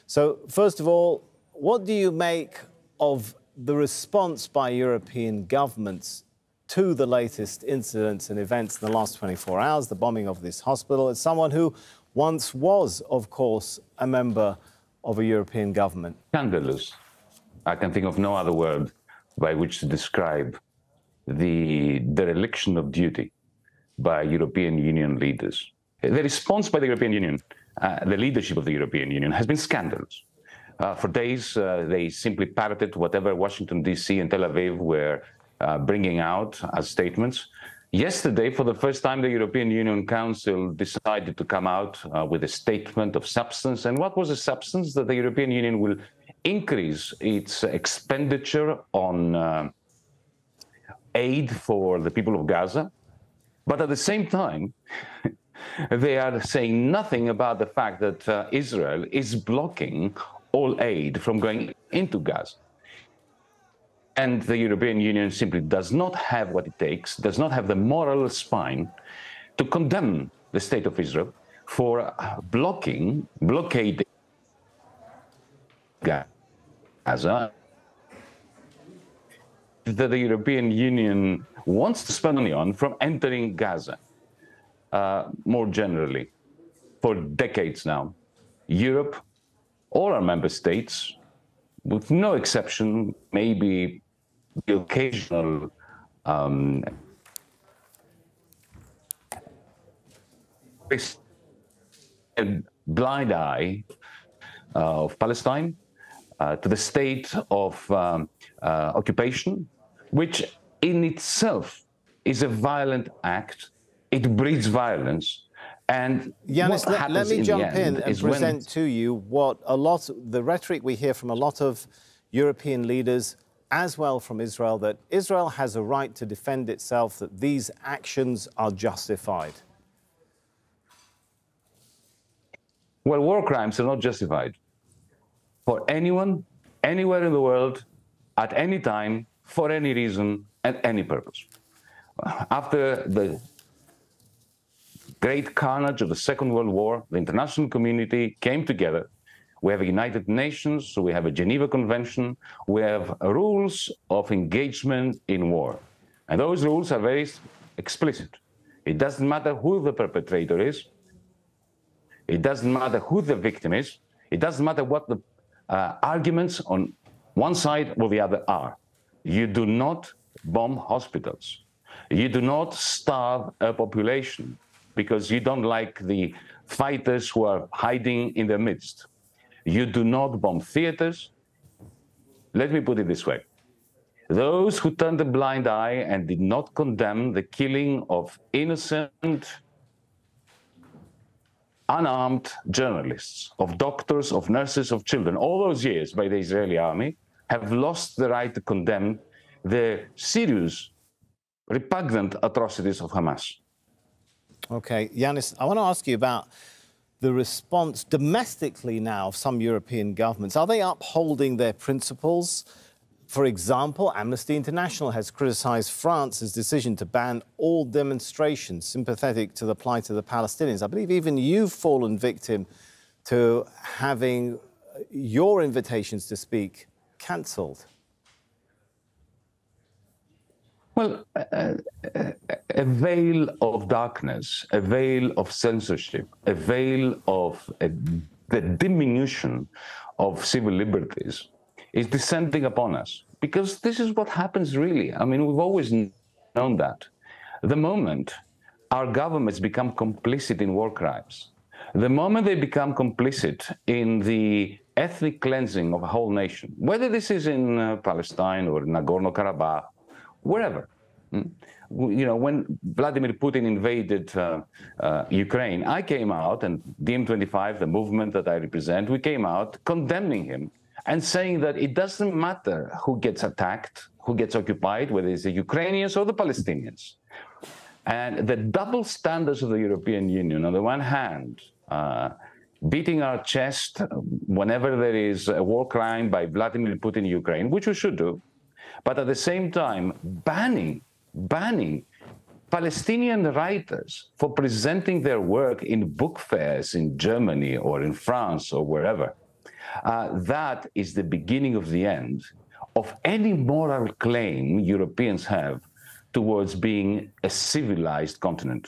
So, first of all, what do you make of the response by European governments to the latest incidents and events in the last 24 hours, the bombing of this hospital, as someone who once was, of course, a member of a European government? Scandalous. I can think of no other word by which to describe the dereliction of duty by European Union leaders. The response by the European Union, the leadership of the European Union, has been scandalous. For days, they simply parroted whatever Washington, D.C. and Tel Aviv were bringing out as statements. Yesterday, for the first time, the European Union Council decided to come out with a statement of substance. And what was the substance? That the European Union will increase its expenditure on aid for the people of Gaza. But at the same time, they are saying nothing about the fact that Israel is blocking all aid from going into Gaza. And the European Union simply does not have what it takes, does not have the moral spine to condemn the state of Israel for blockading Gaza, that the European Union wants to spend money on from entering Gaza. More generally, for decades now, Europe, all our member states, with no exception, maybe the occasional blind eye of Palestine to the state of occupation, which in itself is a violent act. It breeds violence. And Yanis, let me jump in and present to you what the rhetoric we hear from a lot of European leaders, as well from Israel, that Israel has a right to defend itself, that these actions are justified. Well, war crimes are not justified for anyone, anywhere in the world, at any time, for any reason, and any purpose. After the great carnage of the Second World War, the international community came together. We have a United Nations, so we have a Geneva Convention, we have rules of engagement in war. And those rules are very explicit. It doesn't matter who the perpetrator is. It doesn't matter who the victim is. It doesn't matter what the arguments on one side or the other are. You do not bomb hospitals. You do not starve a population because you don't like the fighters who are hiding in their midst. You do not bomb theaters. Let me put it this way. Those who turned a blind eye and did not condemn the killing of innocent, unarmed journalists, of doctors, of nurses, of children, all those years by the Israeli army, have lost the right to condemn the serious, repugnant atrocities of Hamas. Okay, Yanis, I want to ask you about the response domestically now of some European governments. Are they upholding their principles? For example, Amnesty International has criticized France's decision to ban all demonstrations sympathetic to the plight of the Palestinians. I believe even you've fallen victim to having your invitations to speak cancelled. Well, a veil of darkness, a veil of censorship, a veil of the diminution of civil liberties is descending upon us. Because this is what happens really. I mean, we've always known that. The moment our governments become complicit in war crimes, the moment they become complicit in the ethnic cleansing of a whole nation, whether this is in Palestine or Nagorno-Karabakh, wherever. You know, when Vladimir Putin invaded Ukraine, I came out, and DiEM25, the movement that I represent, we came out condemning him and saying that it doesn't matter who gets attacked, who gets occupied, whether it's the Ukrainians or the Palestinians. And the double standards of the European Union, on the one hand, beating our chest whenever there is a war crime by Vladimir Putin in Ukraine, which we should do, but at the same time banning Palestinian writers for presenting their work in book fairs in Germany or in France or wherever. that is the beginning of the end of any moral claim Europeans have towards being a civilized continent.